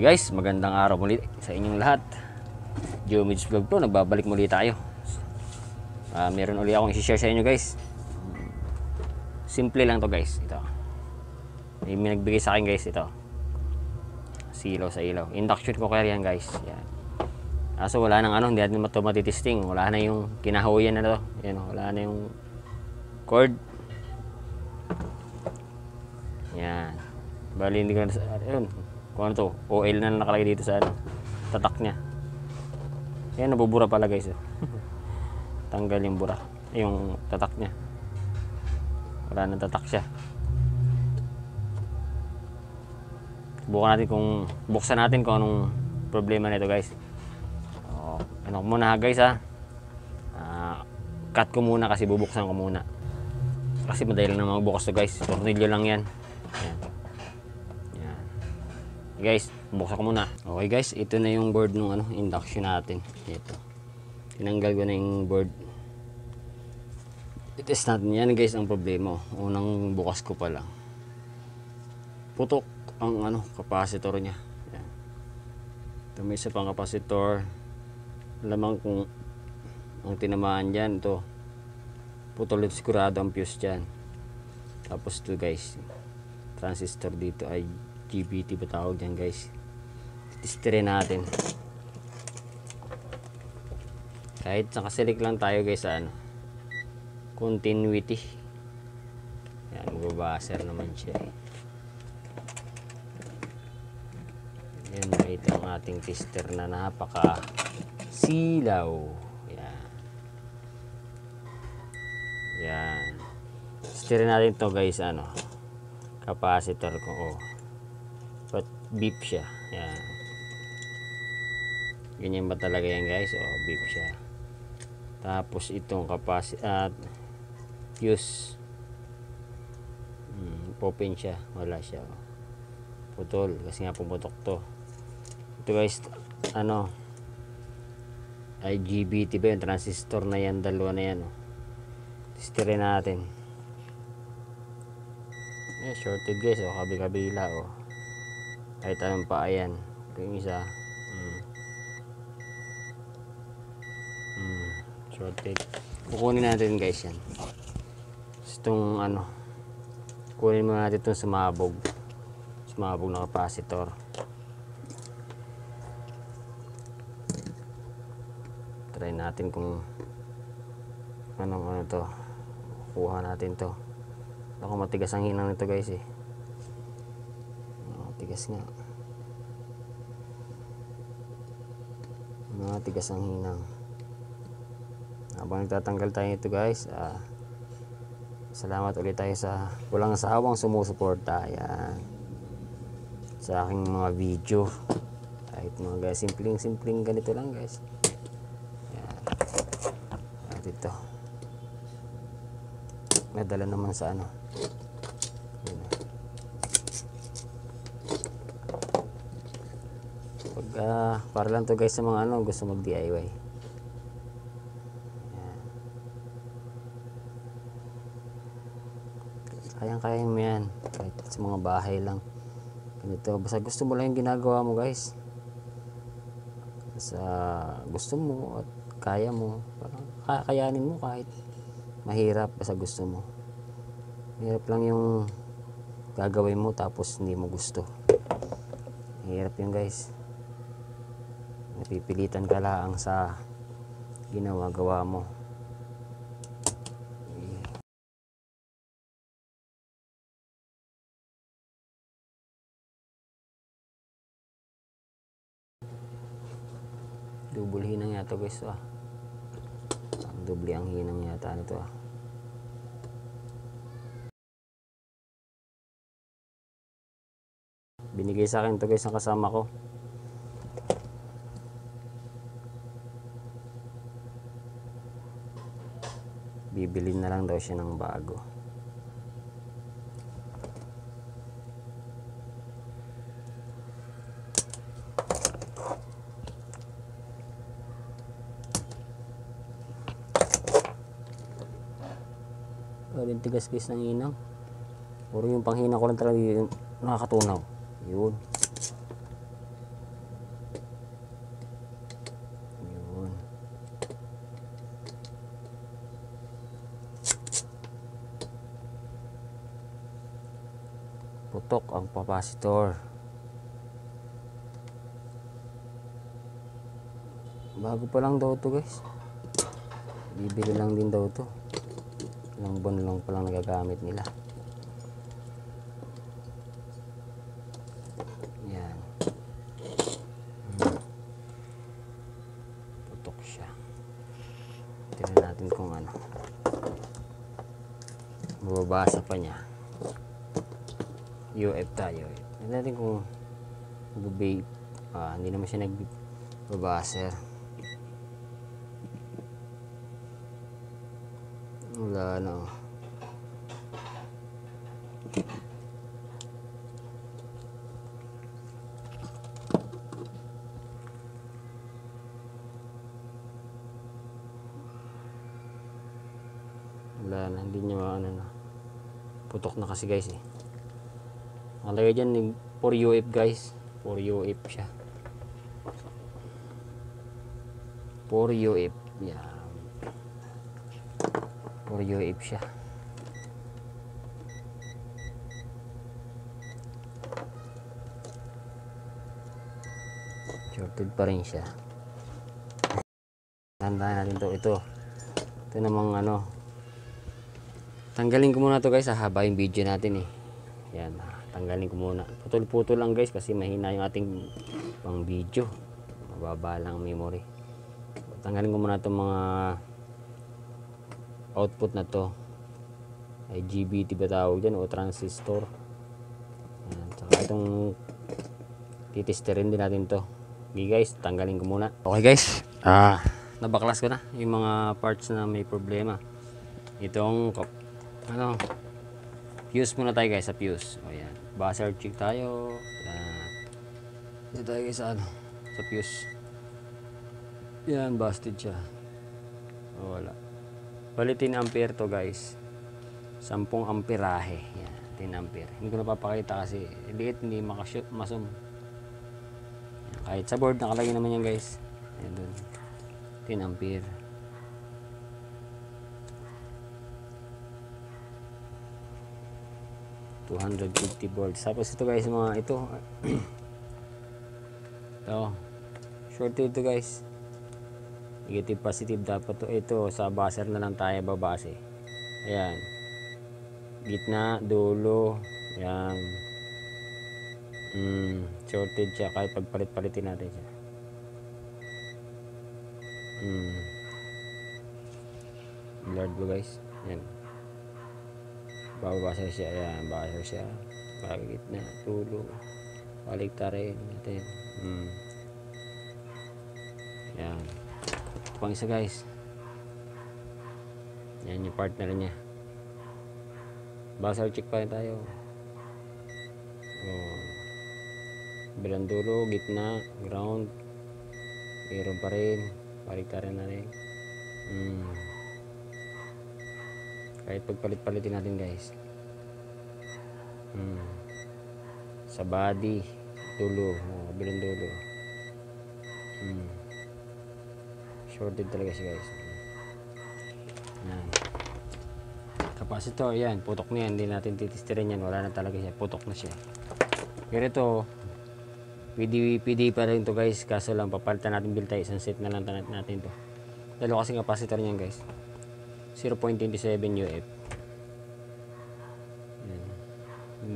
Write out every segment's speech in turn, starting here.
Guys, magandang araw muli sa inyong lahat. Geomids Vlog to, nagbabalik muli tayo. Meron uli akong i-share sa inyo guys. Simple lang to guys. Ito. May nagbigay sa akin guys ito. Silaw sa ilaw. Induction cooker yan guys. Yan. Kaso wala nang hindi natin matitesting. Wala na yung kinahuyan na to. Yan, wala na yung cord. Yan. Bali hindi ko na ayun. Kung ano to, oil na nakalagay dito sa tatak niya. Ayan, nabubura pala guys. Tanggal yung bura, yung tatak niya. Wala nang tatak siya. Subukan natin buksan natin kung anong problema nito guys. Ano muna guys cut ko muna kasi bubuksan ko muna. Kasi madali lang na magbukas to guys. Tornilyo lang yan. Ayan. Guys, buksan ko muna. Okay guys, ito na yung board ng induction natin. Ito. Tinanggal ko na yung board. I-test natin yan guys ang problema. Unang bukas ko pa lang. Putok ang capacitor niya. Yan. Ito may isa pang capacitor. Lamang kung ang tinamaan dyan ito. Putol ito sigurado ang fuse dyan. Tapos ito guys. Transistor dito ay GBT ba tawag dyan guys. Testirin natin. Kahit nakasilik lang tayo guys sa continuity. Yan, magbabaser naman siya. Yan, ito ang ating tester na napaka silaw. Yan. Yan. Testirin natin to guys capacitor ko. Beep siya. Yan. Ganyan ba talaga yan guys? Beep siya. Tapos itong fuse. Open siya. Wala siya. Putol. Kasi nga pumutok to. Ito guys, IGBT ba yung transistor na yan? Dalawa na yan. Testirin natin. Shorted guys. Kabi-kabila. Kahit anong pa, ayan. Ito yung isa. Shorted. Kukunin natin guys yan. Itong kunin mo natin itong sumabog na capacitor. Try natin kung anong to. Kuha natin to. Ako matigas ang hinang nito guys Matigas nga. Matigas ang hinang. Habang nagtatanggal tayo ito guys, salamat ulit tayo sa walang sawang sumusuporta. Ayan. Sa aking mga video. Kahit mga guys, simpleng ganito lang guys. Ayan. At ito. Nadala naman sa para lang to guys sa mga gusto mag DIY. Kaya mo yan kahit sa mga bahay lang ganito, basta gusto mo lang yung ginagawa mo guys, sa gusto mo at kaya mo, parang kakayanin mo kahit mahirap. Basta gusto mo, hirap lang yung gagawin mo tapos hindi mo gusto. Hirap yun guys. Napipilitan ka lang sa ginagawa mo. Double hinang yata guys double ang hinang yata nito Binigay sa akin to guys ang kasama ko. Bibili na lang daw siya ng bago. Galing tigas guys ng inang. Puro yung panghina ko lang talaga yung nakakatunaw. Yun. Putok ang capacitor. Bago pa lang daw to guys. Bibili lang din daw to. Ilang buwan lang palang nagagamit nila. Yan. Putok siya. Tingnan natin kung ano. Mababasa pa niya. UF tayo. Tingnan natin kung nag-vape. Hindi naman siya nag-babaser. Wala na. Wala na, hindi niya ano na. Putok na kasi guys eh. Nakalagay dyan for UF guys. For UF siya. For UF. Yan. For UF siya. Shorted pa rin siya. Tandaan natin to. Ito namang ano. Tanggalin ko muna to guys. Haba yung video natin eh. Yan. Tanggalin ko muna. Putol-putol lang guys kasi mahina yung ating pang video. Mababa lang ang memory. Tanggalin ko muna itong mga output na to. IGBT ba tawag dyan o transistor. Yan. Saka itong titesterin din natin to. Okay guys, tanggalin ko muna. Okay guys, nabaklas ko na yung mga parts na may problema. Itong ano, fuse muna tayo guys, sa fuse. O yan, buzzer check tayo. Dito tayo guys sa ano, sa fuse. Yan, busted siya. O, wala. Bali 10 ampere to guys. 10 amperahe. Yan, 10 ampere. Hindi ko napapakita kasi liit, hindi makashoot, masum. Yan, kahit sa board nakalagay naman yan guys. Yan dun. 10 ampere. $250 volts. Tapos ito guys, mga ito. Ito. Shorted ito guys. Negative positive dapat to. Ito sa buzzer na lang tayo babase. Ayan. Gitna, dulo. Ayan. Shorted siya kahit pagpalit-palitin natin siya. Blurred ba guys? Ayan. Babasa siya. Ayan. Buzzer siya. Gitna, dulo. Baliktarin natin. Ayan. Pang isa guys. Yan yung partner niya. Buzzer check pa rin tayo. Bilang dulo, gitna, ground. Mayroon pa rin. Baliktarin na rin. Kahit pagpalit-palitin natin guys. Sa body, dulo. Bilang dulo. Shorted talaga siya guys. Yan. Capacitor, yan, putok na yan. Hindi natin titistirin yan. Wala na talaga siya. Putok na siya. Pero ito, PD pa rin to guys. Kaso lang, papalitan natin bill tayo. Isang set na lang natin to. Dalawa kasi capacitor niyan guys. 0.27 UF. Yan.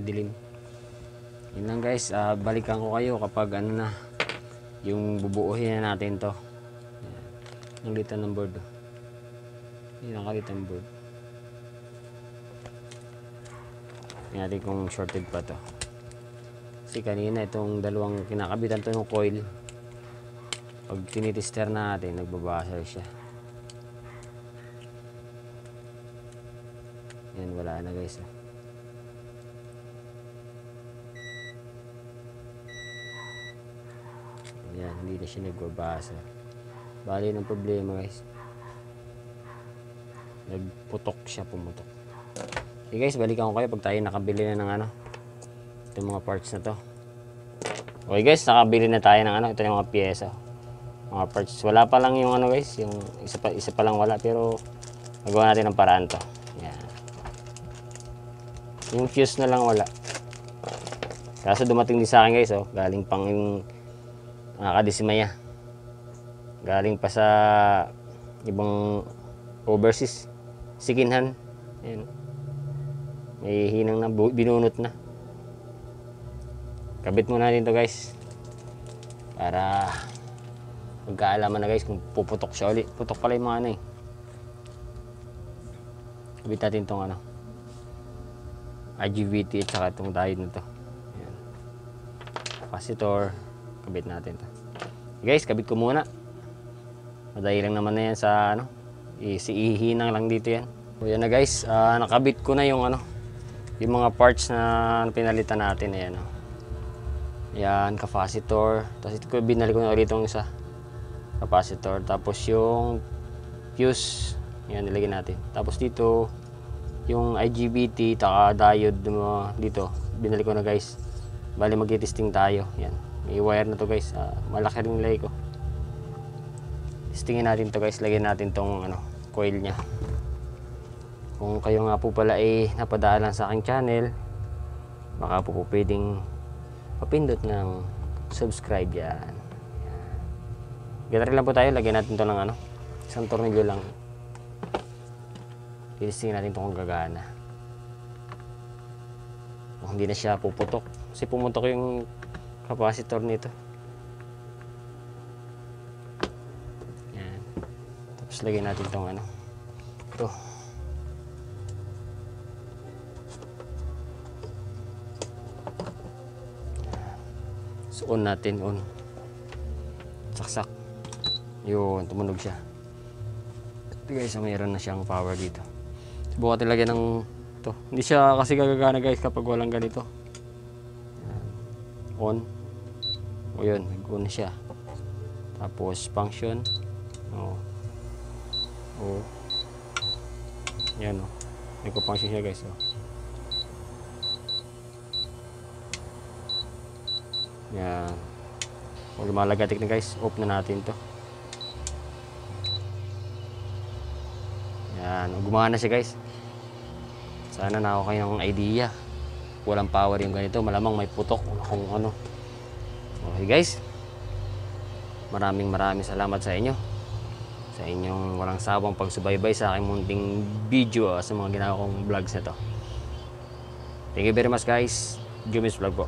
Dilim. Yun lang guys. Balikan ko kayo kapag ano na. Yung bubuuhin na natin to. Ang litan ng board. Yan ang kalitan board. Tingnan natin kung shorted pa to. Kasi kanina itong dalawang kinakabitan to ng coil. Pag tinitester natin, nagbabasar siya. Yan, wala na guys. Yan, hindi na siya nagbabasa. Bali ng problema guys. Nagputok siya, pumutok. Okay guys, balikan ko kayo pag tayo nakabili na ng ano. Itong mga parts na to. Okay guys, nakabili na tayo ng ano. Ito yung mga pyesa. Mga parts. Wala pa lang yung ano guys. Yung isa pa lang wala. Pero magawa natin ng paraan to. Yan. Yung fuse na lang wala. Kaso dumating din sa akin guys, oh, galing pang yung Kadismaya. Galing pa sa ibang overseas. Sikinhan. Ayan. May hinang na, binunot na. Kabit muna natin to guys. Para magkaalaman na guys kung puputok siya ulit. Putok pala yung mga ano eh. Kabit natin tong ano, IGBT at saka itong diode na to. Ayan. Capacitor. Kabit natin to. Guys, kabit ko muna. Madali lang naman na yan sa ano. Ihinang lang dito yan. So yan na guys. Nakabit ko na yung ano, yung mga parts na pinalitan natin. Ayan o. Yan, capacitor. Tapos ito ko, binalik ko na ulit itong isa. Capacitor. Tapos yung fuse. Yan, nilagay natin. Tapos dito, yung IGBT, taka diode dito. Binalik ko na guys. Bali mag-testing tayo. Yan. May wire na to guys. Malaki rin nilagay ko. Testingin natin to guys. Lagyan natin tong ano, coil nya. Kung kayo nga po pala napadaalan sa aking channel, baka po pwedeng papindot ng subscribe yan. Ganun lang po tayo. Lagyan natin to ng ano, isang tornilyo lang. Tinistingin natin to kung gagana. Kung hindi na siya puputok. Kasi pumutok yung capacitor nito. Yan. Tapos lagyan natin tong ano, ito. So on natin, on. Saksak. Yun, tumunog siya. Ito guys, mayroon na siyang power dito. Subukan natin lagyan ng ito. Hindi siya kasi gagana guys kapag walang ganito. Yan. On. O yun, nag-on siya. Tapos function. O. O. Yan o. Nagpo-function siya guys. O. Yan. Kung lumalagatik na guys, off na natin to. Yan. Gumana siya guys. Sana na ako kayo ng idea. Walang power yung ganito. Malamang may putok kung ano. Okay guys. Maraming salamat sa inyo. Sa inyong walang sawang pagsubaybay sa aking munting video sa mga ginagawa kong vlogs na to. Thank you very much guys. Jumis Vlog po.